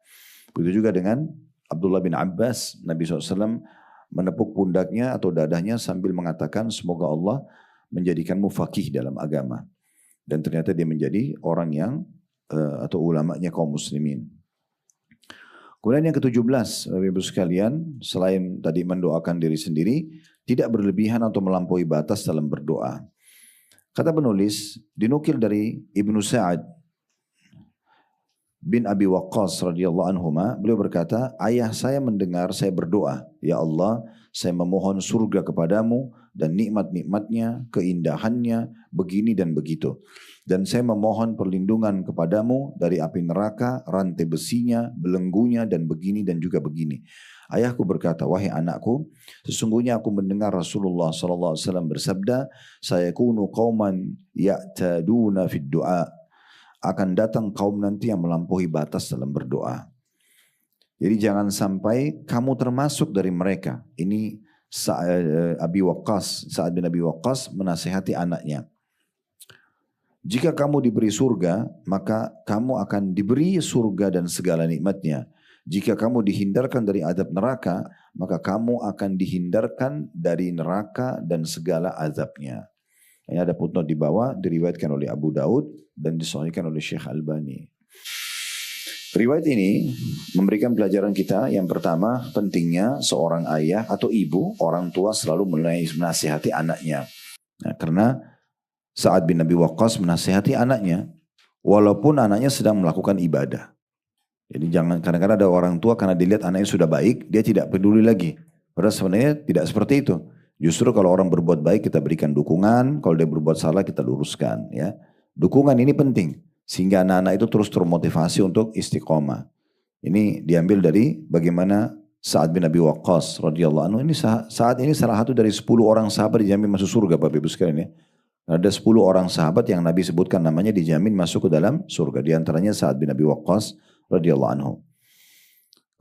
Begitu juga dengan Abdullah bin Abbas. Nabi SAW menepuk pundaknya atau dadahnya sambil mengatakan semoga Allah menjadikanmu faqih dalam agama. Dan ternyata dia menjadi orang yang atau ulamanya kaum muslimin. Kemudian yang ke-17, Bapak Ibu sekalian, selain tadi mendoakan diri sendiri, tidak berlebihan atau melampaui batas dalam berdoa. Kata penulis, dinukil dari Ibnu Sa'ad bin Abi Waqqas radhiyallahu anhuma, beliau berkata, ayah saya mendengar saya berdoa, ya Allah, saya memohon surga kepadamu dan nikmat-nikmatnya, keindahannya, begini dan begitu. Dan saya memohon perlindungan kepadamu dari api neraka, rantai besinya, belenggunya dan begini dan juga begini. Ayahku berkata, wahai anakku, sesungguhnya aku mendengar Rasulullah SAW bersabda, sayakunu qauman ya'taduna fid du'a. Akan datang kaum nanti yang melampaui batas dalam berdoa. Jadi jangan sampai kamu termasuk dari mereka. Ini Sa'ad bin Abi Waqqas menasihati anaknya. Jika kamu diberi surga, maka kamu akan diberi surga dan segala nikmatnya. Jika kamu dihindarkan dari azab neraka, maka kamu akan dihindarkan dari neraka dan segala azabnya. Ini ada footnote di bawah, diriwayatkan oleh Abu Daud dan disahihkan oleh Syekh Albani. Riwayat ini memberikan pelajaran kita yang pertama, pentingnya seorang ayah atau ibu, orang tua selalu menasihati anaknya. Nah, karena Sa'ad bin Abi Waqqas menasihati anaknya, walaupun anaknya sedang melakukan ibadah. Jadi jangan, kadang-kadang ada orang tua karena dilihat anaknya sudah baik, dia tidak peduli lagi. Padahal sebenarnya tidak seperti itu. Justru kalau orang berbuat baik kita berikan dukungan, kalau dia berbuat salah kita luruskan. Ya, dukungan ini penting sehingga anak-anak itu terus termotivasi untuk istiqomah. Ini diambil dari bagaimana Sa'ad bin Abi Waqqas radhiyallahu anhu ini saat ini salah satu dari 10 orang sahabat dijamin masuk surga, Bapak Ibu sekalian ya. Ada 10 orang sahabat yang Nabi sebutkan namanya dijamin masuk ke dalam surga. Di antaranya Sa'ad bin Abi Waqqas radhiyallahu anhu.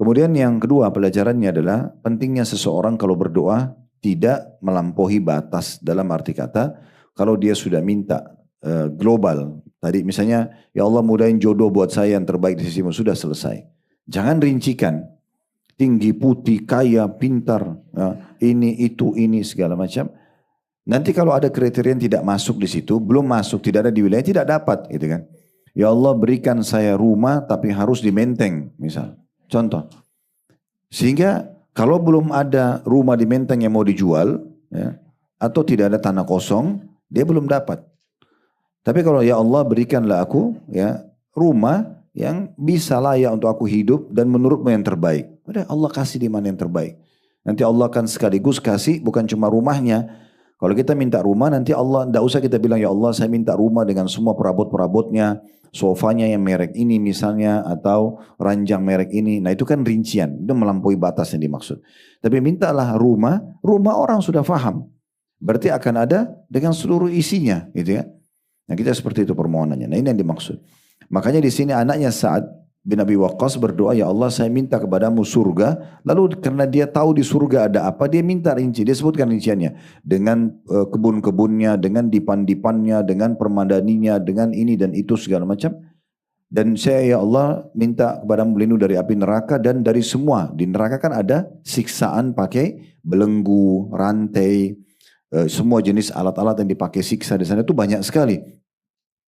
Kemudian yang kedua pelajarannya adalah pentingnya seseorang kalau berdoa tidak melampaui batas, dalam arti kata kalau dia sudah minta global. Tadi misalnya ya Allah mudahin jodoh buat saya yang terbaik di sisimu, sudah selesai. Jangan rincikan tinggi, putih, kaya, pintar, ini itu ini segala macam. Nanti kalau ada kriteria yang tidak masuk di situ, belum masuk, tidak ada di wilayah, tidak dapat gitu kan. Ya Allah berikan saya rumah tapi harus di Menteng misal. Contoh. Sehingga kalau belum ada rumah di Menteng yang mau dijual, ya, atau tidak ada tanah kosong, dia belum dapat. Tapi kalau ya Allah berikanlah aku ya rumah yang bisa layak untuk aku hidup dan menurutmu yang terbaik. Udah Allah kasih di mana yang terbaik. Nanti Allah akan sekaligus kasih bukan cuma rumahnya. Kalau kita minta rumah nanti Allah, tidak usah kita bilang ya Allah saya minta rumah dengan semua perabot-perabotnya, sofanya yang merek ini misalnya atau ranjang merek ini. Nah itu kan rincian, itu melampaui batas yang dimaksud. Tapi mintalah rumah orang sudah faham. Berarti akan ada dengan seluruh isinya gitu ya. Nah kita seperti itu permohonannya. Nah ini yang dimaksud. Makanya di sini anaknya Sa'ad bin Abi Waqqas berdoa, ya Allah saya minta kepadamu surga. Lalu karena dia tahu di surga ada apa, dia minta rinci. Dia sebutkan rinciannya. Dengan kebun-kebunnya, dengan dipan-dipannya, dengan permadaninya, dengan ini dan itu segala macam. Dan saya ya Allah minta kepadamu berlindung dari api neraka dan dari semua. Di neraka kan ada siksaan pakai belenggu, rantai, semua jenis alat-alat yang dipakai siksa di sana itu banyak sekali.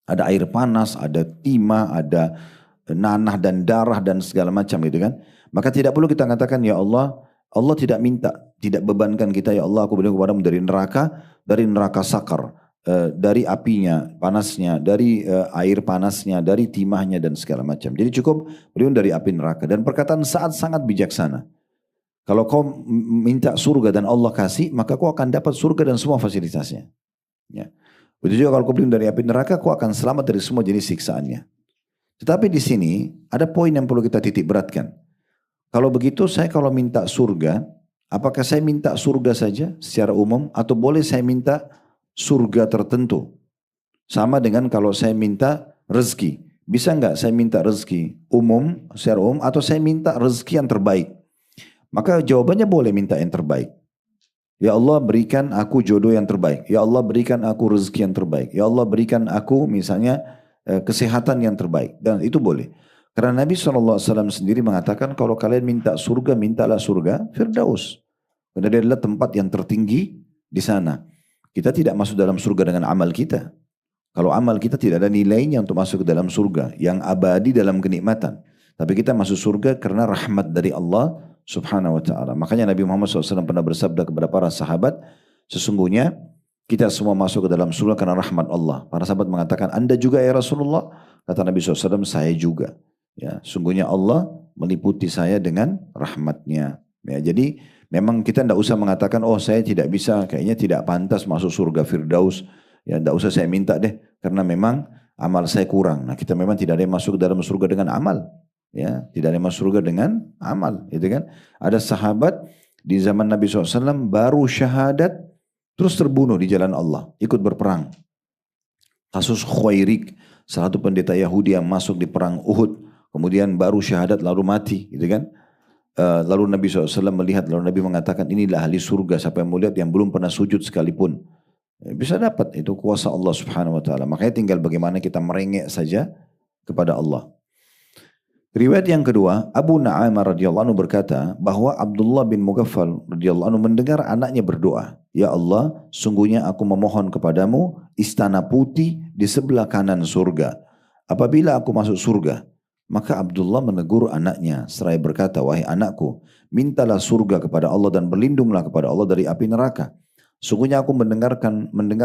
Ada air panas, ada timah, ada nanah dan darah dan segala macam gitu kan. Maka tidak perlu kita katakan ya Allah, Allah tidak minta, tidak bebankan kita ya Allah aku berlindung kepadamu dari neraka sakar, dari apinya, panasnya, dari air panasnya, dari timahnya dan segala macam. Jadi cukup berlindung dari api neraka. Dan perkataan Sa'ad sangat bijaksana. Kalau kau minta surga dan Allah kasih, maka kau akan dapat surga dan semua fasilitasnya. Ya. Begitu juga kalau kau berlindung dari api neraka, kau akan selamat dari semua jenis siksaannya. Tetapi di sini ada poin yang perlu kita titik beratkan. Kalau begitu saya kalau minta surga, apakah saya minta surga saja secara umum atau boleh saya minta surga tertentu? Sama dengan kalau saya minta rezeki. Bisa enggak saya minta rezeki umum, secara umum atau saya minta rezeki yang terbaik? Maka jawabannya boleh minta yang terbaik. Ya Allah berikan aku jodoh yang terbaik. Ya Allah berikan aku rezeki yang terbaik. Ya Allah berikan aku misalnya kesehatan yang terbaik. Dan itu boleh. Karena Nabi SAW sendiri mengatakan kalau kalian minta surga, mintalah surga Firdaus. Karena dia adalah tempat yang tertinggi di sana. Kita tidak masuk dalam surga dengan amal kita. Kalau amal kita tidak ada nilainya untuk masuk ke dalam surga. Yang abadi dalam kenikmatan. Tapi kita masuk surga karena rahmat dari Allah Subhanahu wa ta'ala. Makanya Nabi Muhammad SAW pernah bersabda kepada para sahabat, sesungguhnya kita semua masuk ke dalam surga karena rahmat Allah. Para sahabat mengatakan, Anda juga ya Rasulullah? Kata Nabi SAW, saya juga. Ya, sungguhnya Allah meliputi saya dengan rahmatnya. Ya, jadi memang kita tidak usah mengatakan, oh saya tidak bisa, kayaknya tidak pantas masuk surga Firdaus. Ya, tidak usah saya minta deh, karena memang amal saya kurang. Nah, kita memang tidak ada yang masuk ke dalam surga dengan amal. Ya, tidak ada yang masuk surga dengan amal. Gitu kan? Ada sahabat di zaman Nabi SAW baru syahadat, terus terbunuh di jalan Allah, ikut berperang. Kasus Khuwairik, salah satu pendeta Yahudi yang masuk di perang Uhud, kemudian baru syahadat lalu mati, gitu kan? Lalu Nabi SAW melihat, lalu Nabi mengatakan inilah ahli surga, siapa yang melihat yang belum pernah sujud sekalipun. Bisa dapat, itu kuasa Allah Subhanahu Wa Taala. Makanya tinggal bagaimana kita merengek saja kepada Allah. Riwayat yang kedua, Abu Na'amah radhiyallahu anhu berkata bahwa Abdullah bin Mughaffal radhiyallahu anhu mendengar anaknya berdoa, ya Allah, sungguhnya aku memohon kepadamu istana putih di sebelah kanan surga. Apabila aku masuk surga, maka Abdullah menegur anaknya seraya berkata, wahai anakku, mintalah surga kepada Allah dan berlindunglah kepada Allah dari api neraka. Sungguhnya aku mendengar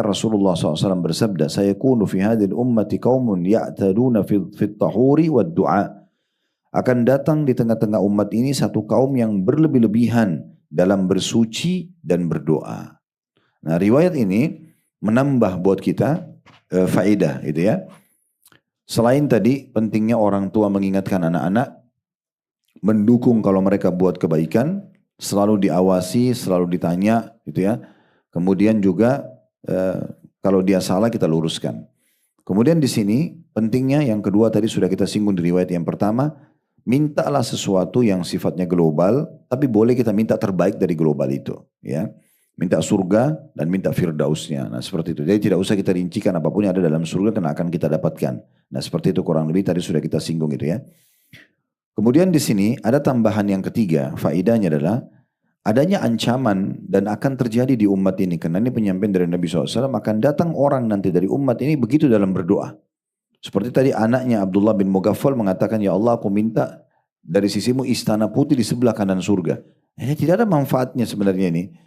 Rasulullah SAW bersabda, sayakunu fi hadhil ummati qaumun ya'taduna fit tahuri wad du'a. akan datang di tengah-tengah umat ini satu kaum yang berlebih-lebihan dalam bersuci dan berdoa. Nah, riwayat ini menambah buat kita faedah gitu ya. Selain tadi pentingnya orang tua mengingatkan anak-anak, mendukung kalau mereka buat kebaikan, selalu diawasi, selalu ditanya gitu ya. Kemudian juga kalau dia salah kita luruskan. Kemudian di sini pentingnya yang kedua tadi sudah kita singgung di riwayat yang pertama, mintalah sesuatu yang sifatnya global, tapi boleh kita minta terbaik dari global itu, ya. Minta surga dan minta firdausnya. Nah, seperti itu. Jadi tidak usah kita rincikan apapun yang ada dalam surga karena akan kita dapatkan. Nah, seperti itu kurang lebih tadi sudah kita singgung gitu ya. Kemudian di sini ada tambahan yang ketiga, faedahnya adalah adanya ancaman dan akan terjadi di umat ini. Karena ini penyampaian dari Nabi SAW, akan datang orang nanti dari umat ini begitu dalam berdoa. Seperti tadi anaknya Abdullah bin Mughaffal mengatakan, ya Allah aku minta dari sisimu istana putih di sebelah kanan surga. Ini tidak ada manfaatnya sebenarnya ini.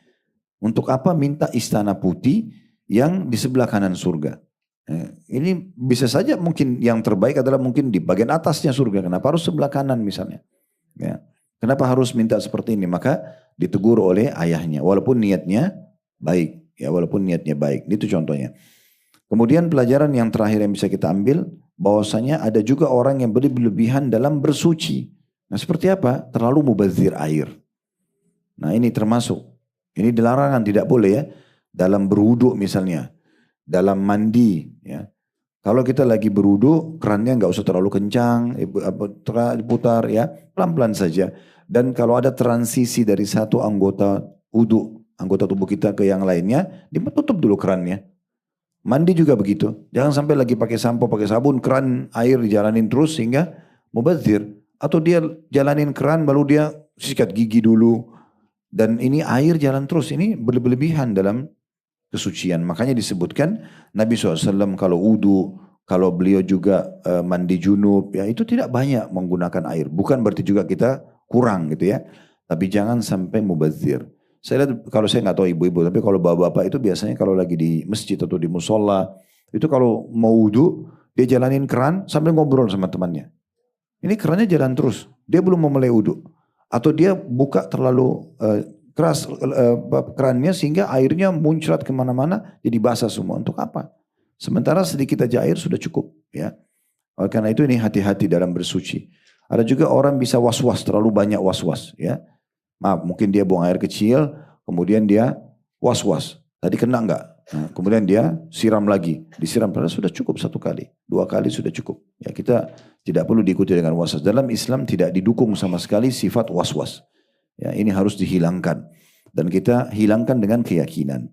Untuk apa minta istana putih yang di sebelah kanan surga? Ini bisa saja mungkin yang terbaik adalah mungkin di bagian atasnya surga. Kenapa harus sebelah kanan misalnya? Ya. Kenapa harus minta seperti ini? Maka ditegur oleh ayahnya. Walaupun niatnya baik. Ya, walaupun niatnya baik. Itu contohnya. Kemudian pelajaran yang terakhir yang bisa kita ambil, bahwasanya ada juga orang yang berlebihan dalam bersuci. Nah seperti apa? Terlalu mubazir air. Nah ini termasuk. Ini dilarangan, tidak boleh ya. Dalam berwudu misalnya. Dalam mandi. Ya. Kalau kita lagi berwudu, kerannya nggak usah terlalu kencang, putar ya. Pelan-pelan saja. Dan kalau ada transisi dari satu anggota wudu, anggota tubuh kita ke yang lainnya, ditutup dulu kerannya. Mandi juga begitu. Jangan sampai lagi pakai sampo, pakai sabun, keran air dijalanin terus sehingga mubazir. Atau dia jalanin keran lalu dia sikat gigi dulu. Dan ini air jalan terus. Ini berlebihan dalam kesucian. Makanya disebutkan Nabi SAW kalau wudu, kalau beliau juga mandi junub, ya itu tidak banyak menggunakan air. Bukan berarti juga kita kurang gitu ya. Tapi jangan sampai mubazir. Saya lihat, kalau saya nggak tahu ibu-ibu, tapi kalau bapak-bapak itu biasanya kalau lagi di masjid atau di musola, itu kalau mau wudu, dia jalanin keran sambil ngobrol sama temannya. Ini kerannya jalan terus, dia belum memulai wudu. Atau dia buka terlalu keras kerannya sehingga airnya muncrat kemana-mana, jadi basah semua. Untuk apa? Sementara sedikit aja air sudah cukup. Ya. Oleh karena itu ini hati-hati dalam bersuci. Ada juga orang bisa was-was, terlalu banyak was-was. Ya. Maaf, mungkin dia buang air kecil, kemudian dia was-was. Tadi kena enggak? Nah, kemudian dia siram lagi. Disiram, padahal sudah cukup 1 kali. 2 kali sudah cukup. Ya, kita tidak perlu diikuti dengan was-was. Dalam Islam tidak didukung sama sekali sifat was-was. Ya, ini harus dihilangkan. Dan kita hilangkan dengan keyakinan.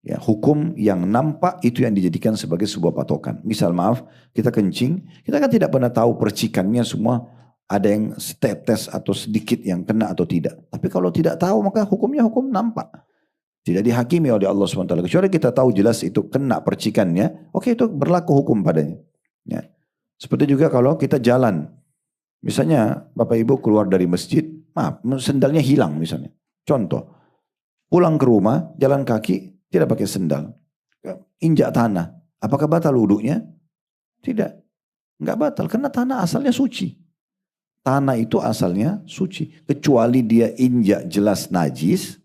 Ya, hukum yang nampak itu yang dijadikan sebagai sebuah patokan. Misal maaf, kita kencing, kita kan tidak pernah tahu percikannya semua. Ada yang setetes atau sedikit yang kena atau tidak. Tapi kalau tidak tahu maka hukumnya hukum nampak. Tidak dihakimi oleh Allah SWT. Kecuali kita tahu jelas itu kena percikannya. Oke, itu berlaku hukum padanya. Ya. Seperti juga kalau kita jalan. Misalnya Bapak Ibu keluar dari masjid. Maaf, sendalnya hilang misalnya. Contoh. Pulang ke rumah, jalan kaki, tidak pakai sendal. Injak tanah. Apakah batal wudunya? Tidak. Enggak batal. Karena tanah asalnya suci. Tanah itu asalnya suci. Kecuali dia injak jelas najis.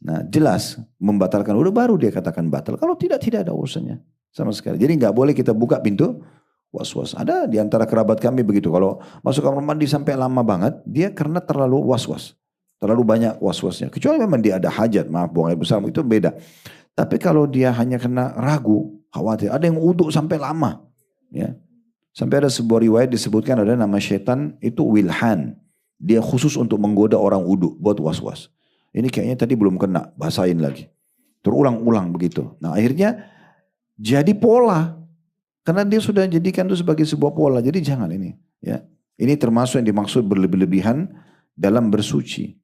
Nah jelas membatalkan wudu baru dia katakan batal. Kalau tidak ada urusannya sama sekali. Jadi nggak boleh kita buka pintu was-was. Ada di antara kerabat kami begitu. Kalau masuk kamar mandi sampai lama banget. Dia karena terlalu was-was. Terlalu banyak was-wasnya. Kecuali memang dia ada hajat. Maaf buang air besar itu beda. Tapi kalau dia hanya kena ragu. Khawatir. Ada yang wudu sampai lama. Ya. Sampai ada sebuah riwayat disebutkan ada nama setan itu wilhan. Dia khusus untuk menggoda orang wudu buat was-was. Ini kayaknya tadi belum kena, basahin lagi. Terulang-ulang begitu. Nah akhirnya jadi pola. Karena dia sudah jadikan itu sebagai sebuah pola. Jadi jangan ini. Ya. Ini termasuk yang dimaksud berlebih-lebihan dalam bersuci.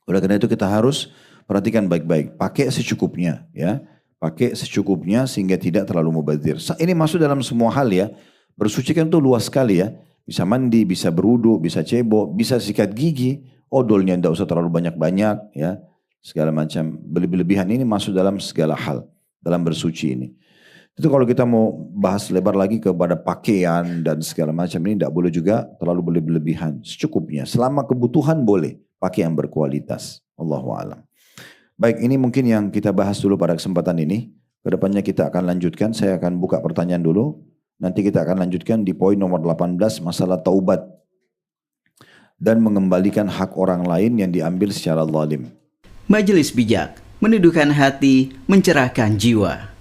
Oleh karena itu kita harus perhatikan baik-baik. Pakai secukupnya. Ya. Pakai secukupnya sehingga tidak terlalu mubazir. Ini masuk dalam semua hal ya. Bersuci kan itu luas sekali ya. Bisa mandi, bisa berwudu, bisa cebok, bisa sikat gigi. Odolnya tidak usah terlalu banyak-banyak ya. Segala macam berlebihan ini masuk dalam segala hal. Dalam bersuci ini. Itu kalau kita mau bahas lebar lagi kepada pakaian dan segala macam ini tidak boleh juga terlalu berlebihan. Secukupnya. Selama kebutuhan boleh pakai yang berkualitas. Allahu a'lam. Baik, ini mungkin yang kita bahas dulu pada kesempatan ini. Kedepannya kita akan lanjutkan. Saya akan buka pertanyaan dulu. Nanti kita akan lanjutkan di poin nomor 18 masalah taubat dan mengembalikan hak orang lain yang diambil secara zalim. Majelis Bijak, meneduhkan hati, mencerahkan jiwa.